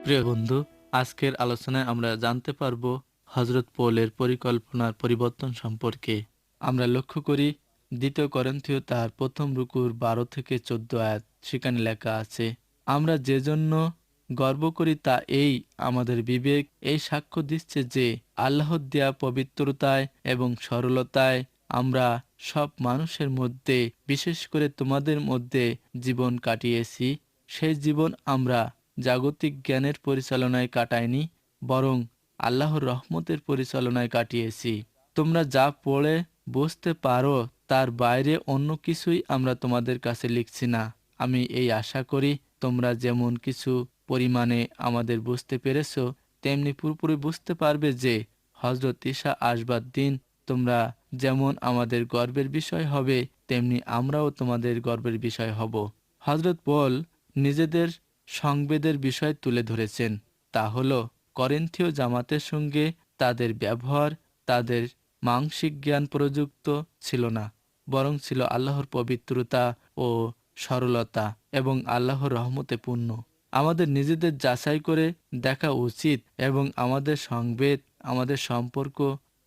প্রিয় বন্ধু, আজকের আলোচনায় আমরা জানতে পারব হযরত পৌলের পরিকল্পনার পরিবর্তন সম্পর্কে। আমরা লক্ষ্য করি ২ করিন্থীয় তার প্রথম রুকুর ১২ থেকে ১৪ আয়াত, সেখানে লেখা আছে, আমরা যে জন্য গর্ব করি তা এই, আমাদের বিবেক এই সাক্ষ্য দিচ্ছে যে আল্লাহর দেয়া পবিত্রতায় এবং সরলতায় আমরা সব মানুষের মধ্যে, বিশেষ করে তোমাদের মধ্যে জীবন কাটিয়েছি। সেই জীবন আমরা জাগতিক জ্ঞানের পরিচালনায় কাটাইনি, বরং আল্লাহর রহমতের পরিচালনায় কাটিয়েছি। তোমরা যা পড়ে বুঝতে পারো তার বাইরে অন্য কিছুই আমরা তোমাদের কাছে লিখছি না। আমি এই আশা করি তোমরা যেমন কিছু পরিমাণে আমাদের বুঝতে পেরেছো, তেমনি পুরোপুরি বুঝতে পারবে যে হযরত ঈসা আসবার দিন তোমরা যেমন আমাদের গর্বের বিষয় হবে, তেমনি আমরাও তোমাদের গর্বের বিষয় হব। হযরত পৌল নিজেদের সংবেদের বিষয় তুলে ধরেছেন। তা হল করিন্থীয় জামাতের সঙ্গে তাদের ব্যবহার তাদের মানসিক জ্ঞান প্রযুক্ত ছিল না, বরং ছিল আল্লাহর পবিত্রতা ও সরলতা এবং আল্লাহর রহমতে পূর্ণ। আমাদের নিজেদের যাচাই করে দেখা উচিত এবং আমাদের সংবেদ, আমাদের সম্পর্ক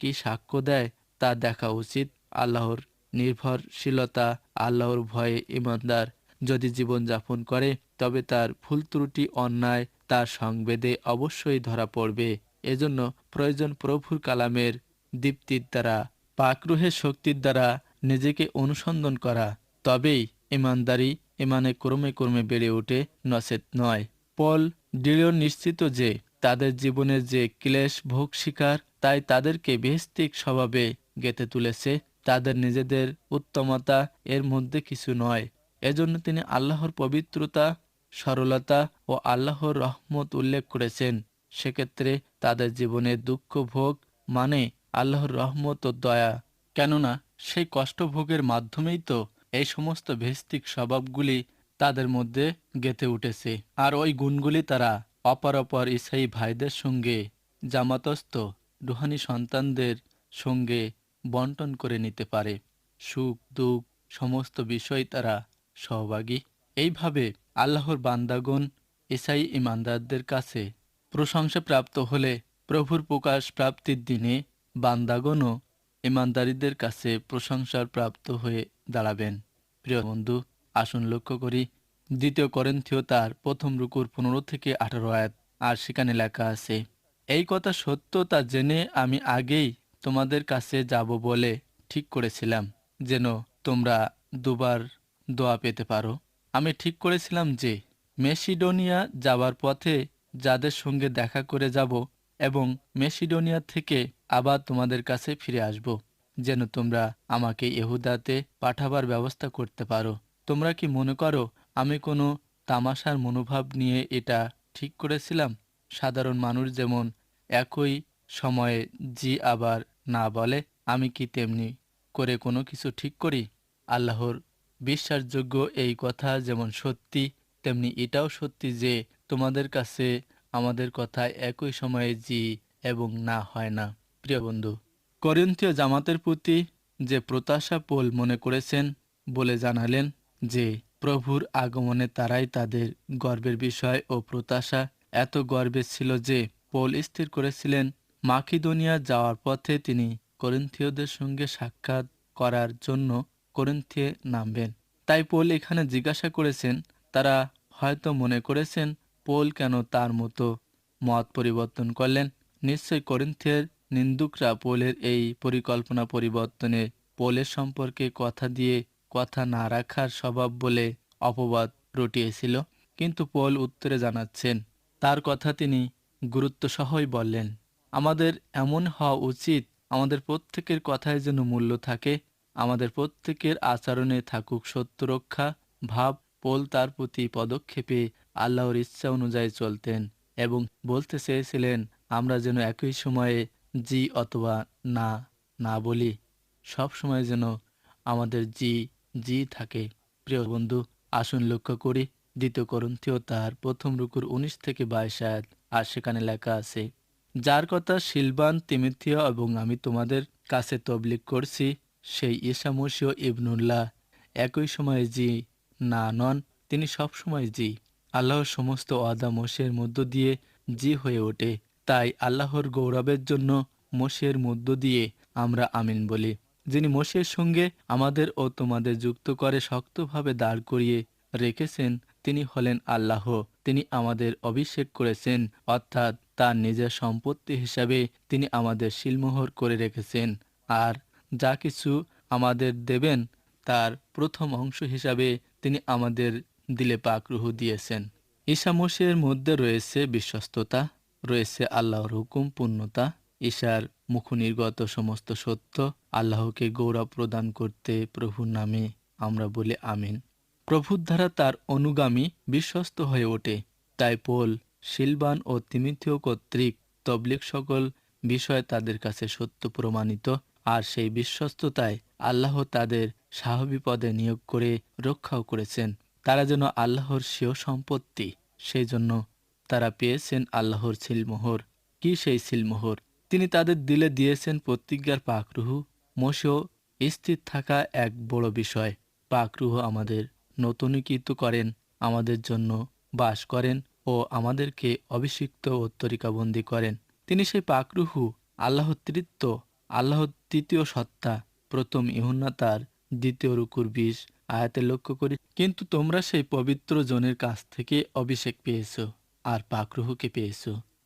কি সাক্ষ্য দেয় তা দেখা উচিত। আল্লাহর নির্ভরশীলতা, আল্লাহর ভয়ে ইমানদার যদি জীবন যাপন করে, তবে তার ভুল ত্রুটি অন্যায় তার সংবেদে অবশ্যই ধরা পড়বে। এজন্য প্রয়োজন প্রভুর কালামের দীপ্তির দ্বারা, পাকরুহের শক্তির দ্বারা নিজেকে অনুসন্ধান করা। তবেই ইমানদারি ইমানে ক্রমে ক্রমে বেড়ে ওঠে, নচেত নয়। পল দৃঢ় নিশ্চিত যে তাদের জীবনের যে ক্লেশ ভোগ শিকার, তাই তাদেরকে বেহেশতিক স্বভাবে গেঁথে তুলেছে। তাদের নিজেদের উত্তমতা এর মধ্যে কিছু নয়। এজন্য তিনি আল্লাহর পবিত্রতা, সরলতা ও আল্লাহর রহমত উল্লেখ করেছেন। সেক্ষেত্রে তাদের জীবনের দুঃখ ভোগ মানে আল্লাহর রহমত ও দয়া, কেননা সেই কষ্ট ভোগের মাধ্যমেই তো এই সমস্ত ভেস্তিক স্বভাবগুলি তাদের মধ্যে গেঁথে উঠেছে। আর ওই গুণগুলি তারা অপর ঈসাই ভাইদের সঙ্গে, জামাতস্থ রুহানি সন্তানদের সঙ্গে বন্টন করে নিতে পারে। সুখ দুঃখ সমস্ত বিষয় তারা সহভাগী। এইভাবে আল্লাহর বান্দাগণ ঈসাই ইমানদারদের কাছে প্রশংসা প্রাপ্ত হলে, প্রভুর প্রকাশ প্রাপ্তির দিনে বান্দাগণও ইমানদারীদের কাছে প্রশংসার প্রাপ্ত হয়ে দাঁড়াবেন। প্রিয় বন্ধু, আসুন লক্ষ্য করি ২ করিন্থীয় তার প্রথম রুকুর ১৫ থেকে ১৮ আয়াত। আর সেখানে লেখা আছে, এই কথা সত্য তা জেনে আমি আগেই তোমাদের কাছে যাব বলে ঠিক করেছিলাম, যেন তোমরা দুবার দোয়া পেতে পারো। আমি ঠিক করেছিলাম যে মেসিডোনিয়া যাবার পথে যাদের সঙ্গে দেখা করে যাব এবং মেসিডোনিয়া থেকে আবার তোমাদের কাছে ফিরে আসব, যেন তোমরা আমাকে ইহুদাতে পাঠাবার ব্যবস্থা করতে পারো। তোমরা কি মনে করো আমি কোনো তামাশার মনোভাব নিয়ে এটা ঠিক করেছিলাম? সাধারণ মানুষ যেমন একই সময়ে জি আবার না বলে, আমি কি তেমনি করে কোনো কিছু ঠিক করি? আল্লাহর বিশ্বাসযোগ্য এই কথা যেমন সত্যি, তেমনি এটাও সত্যি যে তোমাদের কাছে আমাদের কথায় একই সময়ে জি এবং না হয় না। প্রিয় বন্ধু, করিন্থীয় জামাতের প্রতি যে প্রত্যাশা পৌল মনে করেছেন বলে জানালেন যে প্রভুর আগমনে তারাই তাদের গর্বের বিষয় ও প্রত্যাশা। এত গর্বের ছিল যে পৌল স্থির করেছিলেন মাকিদোনিয়া যাওয়ার পথে তিনি করিন্থীয়দের সঙ্গে সাক্ষাৎ করার জন্য করিন্থে নামবেন। তাই পৌল এখানে জিজ্ঞাসা করেছেন, তারা হয়তো মনে করেছেন পৌল কেন তার মতো মত পরিবর্তন করলেন। নিশ্চয় করিন্থের নিন্দুকরা পৌলের এই পরিকল্পনা পরিবর্তনে পৌলের সম্পর্কে কথা দিয়ে কথা না রাখার স্বভাব বলে অপবাদ রটিয়েছিল। কিন্তু পৌল উত্তরে জানাচ্ছেন, তার কথা তিনি গুরুত্ব সহই বললেন। আমাদের এমন হওয়া উচিত, আমাদের প্রত্যেকের কথায় যেন মূল্য থাকে, আমাদের প্রত্যেকের আচরণে থাকুক সত্য রক্ষা ভাব। পৌল তার প্রতি পদক্ষেপে আল্লাহর ইচ্ছা অনুযায়ী চলতেন এবং বলতে চেয়েছিলেন আমরা যেন একই সময়ে জি অথবা না না বলি, সব সময় যেন আমাদের জি জি থাকে। প্রিয় বন্ধু, আসুন লক্ষ্য করি ২ করিন্থীয় তার প্রথম রুকুর ১৯ থেকে ২২ আয়াত। আর সেখানে লেখা আছে, যার কথা সিলবান, তিমথিয় এবং আমি তোমাদের কাছে তবলিগ করছি, সেই ঈসা মসীহ ইবনুল্লাহ একই সময়ে জি না নন, তিনি সব সময় জি। আল্লাহর সমস্ত ওয়াদা মোশের মধ্য দিয়ে জি হয়ে ওঠে। তাই আল্লাহর গৌরবের জন্য মোশের মধ্য দিয়ে আমরা আমিন বলি। যিনি মোশের সঙ্গে আমাদের ও তোমাদের যুক্ত করে শক্তভাবে দাঁড় করিয়ে রেখেছেন, তিনি হলেন আল্লাহ। তিনি আমাদের অভিষেক করেছেন, অর্থাৎ তার নিজের সম্পত্তি হিসাবে তিনি আমাদের সিলমোহর করে রেখেছেন। আর যা কিছু আমাদের দেবেন তার প্রথম অংশ হিসাবে তিনি আমাদের দিলে পাক রুহ দিয়েছেন। ঈসা মসীহের মধ্যে রয়েছে বিশ্বস্ততা, রয়েছে আল্লাহর হুকুম পূর্ণতা। ঈসার মুখনির্গত সমস্ত সত্য আল্লাহকে গৌরব প্রদান করতে প্রভুর নামে আমরা বলি আমিন। প্রভুর দ্বারা তার অনুগামী বিশ্বস্ত হয়ে ওঠে। তাই পৌল, সিলবান ও তিমথিয় কর্তৃক তবলিগ সকল বিষয় তাদের কাছে সত্য প্রমাণিত। আর সেই বিশ্বস্ততায় আল্লাহ তাদের সাহাবী পদে নিয়োগ করে রক্ষাও করেছেন। তারা যেন আল্লাহর স্বীয় সম্পত্তি, সেই জন্য তারা পেয়েছেন আল্লাহর সিলমোহর। কি সেই সিলমোহর? তিনি তাদের দিলে দিয়েছেন প্রতিজ্ঞার পাক রুহ। মোশেও স্থির থাকা এক বড় বিষয়। পাক রুহ আমাদের নতুনীকৃত করেন, আমাদের জন্য বাস করেন ও আমাদেরকে অভিষিক্ত ও তরিকাবন্দী করেন। তিনি সেই পাক রুহ, আল্লাহর তৃত্ব, আল্লাহর তৃতীয় সত্তা। প্রথম ইউহান্না তার 2 রুকুর 20 আয়াতে লক্ষ্য করি, কিন্তু তোমরা সেই পবিত্র জনের কাছ থেকে অভিষেক পেয়েছ আর পাক রুহকে পেয়েছ,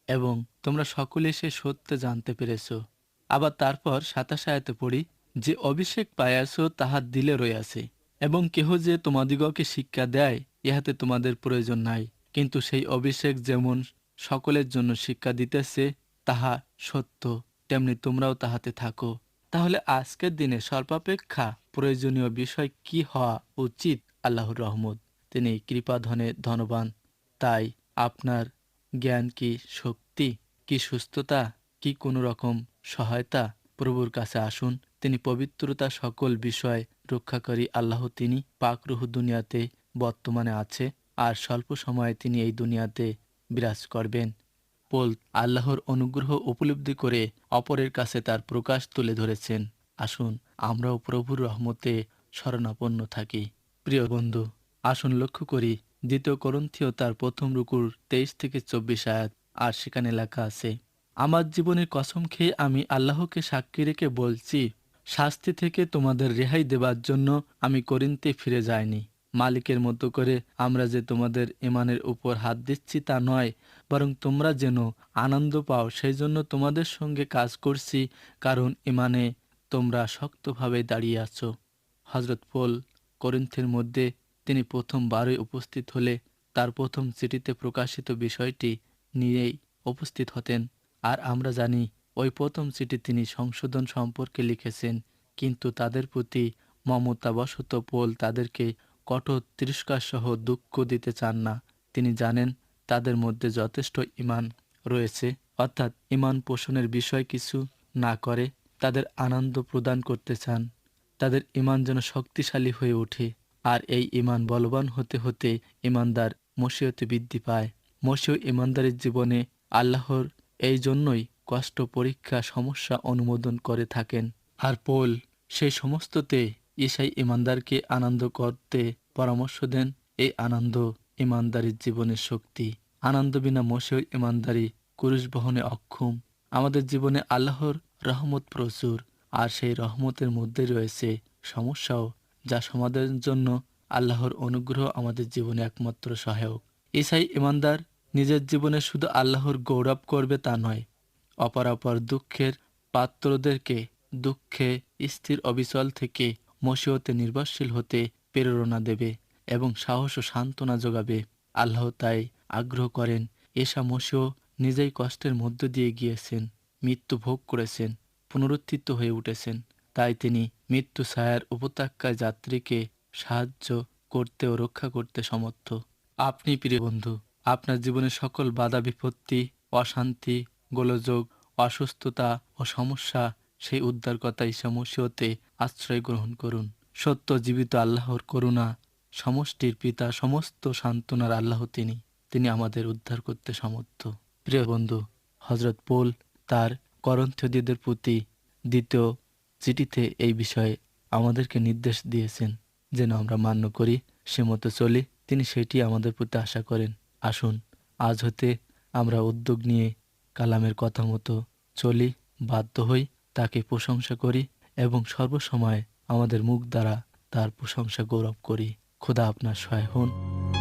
এবং তোমরা সকলে সে সত্যে জানতে পেরেছ। আবার তারপর 27 আয়াতে পড়ি, যে অভিষেক পাইয়াছ তাহার দিলে রইয়াছে, এবং কেহ যে তোমাদিগকে শিক্ষা দেয় ইহাতে তোমাদের প্রয়োজন নাই, কিন্তু সেই অভিষেক যেমন সকলের জন্য শিক্ষা দিতেছে তাহা সত্য, তেমনি তোমরাও তাহাতে থাকো। তাহলে আজকের দিনে সর্বাপেক্ষা প্রয়োজনীয় বিষয় কি হওয়া উচিত? আল্লাহর রহমত। তিনি কৃপাধনে ধনবান। তাই আপনার জ্ঞান কি শক্তি, কি সুস্থতা, কি কোনো রকম সহায়তা? প্রভুর কাছে আসুন। তিনি পবিত্রতা সকল বিষয় রক্ষাকারী আল্লাহ। তিনি পাক রুহ দুনিয়াতে বর্তমানে আছে, আর স্বল্প সময়ে তিনি এই দুনিয়াতে বিরাজ করবেন। পৌল আল্লাহর অনুগ্রহ উপলব্ধি করে অপরের কাছে তার প্রকাশ তুলে ধরেছেন। আসুন আমরাও প্রভুর রহমতে শরণাপন্ন থাকি। প্রিয় বন্ধু, আসুন লক্ষ্য করি 2 করন্থীয় তার 1 রুকুর 23 থেকে 24 আয়াত। আর সেখানে লেখা আছে, আমার জীবনের কসম খেয়ে আমি আল্লাহকে সাক্ষী রেখে বলছি, শাস্তি থেকে তোমাদের রেহাই দেবার জন্য আমি করিন্থে ফিরে যাইনি। মালিকের মতো করে আমরা যে তোমাদের ঈমানের উপর হাত দিচ্ছি তা নয়, বরং তোমরা যেন আনন্দ পাও সেই জন্য তোমাদের সঙ্গে কাজ করছি, কারণ ঈমানে তোমরা শক্তভাবে দাঁড়িয়ে আছো। হযরত পৌল করিন্থের মধ্যে তিনি প্রথমবারই উপস্থিত হলে তার প্রথম চিঠিতে প্রকাশিত বিষয়টি নিয়েই উপস্থিত হতেন। আর আমরা জানি ওই প্রথম চিঠি তিনি সংশোধন সম্পর্কে লিখেছেন, কিন্তু তাদের প্রতি মমতাবশত পৌল তাদেরকে কঠোর তিরস্কার সহ দুঃখ দিতে চান না। তিনি জানেন তাদের মধ্যে যথেষ্ট ঈমান রয়েছে, অর্থাৎ ঈমান পোষণের বিষয় কিছু না করে তাদের আনন্দ প্রদান করতে চান। তাদের ঈমান যেন শক্তিশালী হয়ে ওঠে, আর এই ঈমান বলবান হতে হতে ঈমানদার মসিয়তে বৃদ্ধি পায়। মসীয় ঈমানদারের জীবনে আল্লাহর এই জন্যই কষ্ট, পরীক্ষা, সমস্যা অনুমোদন করে থাকেন। আর পৌল সেই সমস্ততে ঈসাই ঈমানদারকে আনন্দ করতে পরামর্শ দেন। এই আনন্দ ঈমানদারির জীবনের শক্তি। আনন্দ বিনা মসীয় ঈমানদারি কুরুশ বহনে অক্ষম। আমাদের জীবনে আল্লাহর রহমত প্রচুর, আর সেই রহমতের মধ্যে রয়েছে সমস্যাও, যা সমাধানের জন্য আল্লাহর অনুগ্রহ আমাদের জীবনে একমাত্র সহায়ক। ঈসাই ঈমানদার নিজের জীবনে শুধু আল্লাহর গৌরব করবে তা নয়, অপরাপর দুঃখের পাত্রদেরকে দুঃখে স্থির অবিচল থেকে মসীয়তে নির্ভরশীল হতে প্রেরণা দেবে এবং সাহস ও সান্ত্বনা যোগাবে। আল্লাহ তাই আগ্রহ করেন। ঈসা মসীহ নিজেই কষ্টের মধ্য দিয়ে গিয়েছেন, মৃত্যু ভোগ করেছেন, পুনরুত্থিত হয়ে উঠেছেন। তাই তিনি মৃত্যু ছায়ার উপত্যকায় যাত্রীকে সাহায্য করতে ও রক্ষা করতে সমর্থ। আপনি প্রিয় বন্ধু, আপনার জীবনের সকল বাধা বিপত্তি, অশান্তি, গোলযোগ, অসুস্থতা ও সমস্যা সেই উদ্ধারকর্তা ঈসা মসীহতে আশ্রয় গ্রহণ করুন। সত্য জীবিত আল্লাহর করুণা, সমষ্টির পিতা, সমস্ত সান্ত্বনার আল্লাহ তিনি আমাদের উদ্ধার করতে সমর্থ। প্রিয় বন্ধু, হযরত পৌল তার করন্থীয়দের প্রতি 2 চিঠিতে এই বিষয়ে আমাদেরকে নির্দেশ দিয়েছেন যেন আমরা মান্য করি, সে মতো চলি। তিনি সেটি আমাদের প্রতি আশা করেন। আসুন আজ হতে আমরা উদ্যোগ নিয়ে কালামের কথা মতো চলি, বাধ্য হই, তাকে প্রশংসা করি এবং সর্বসময় আমাদের মুখ দ্বারা তার প্রশংসা গৌরব করি। খোদা আপনার সহায় হন।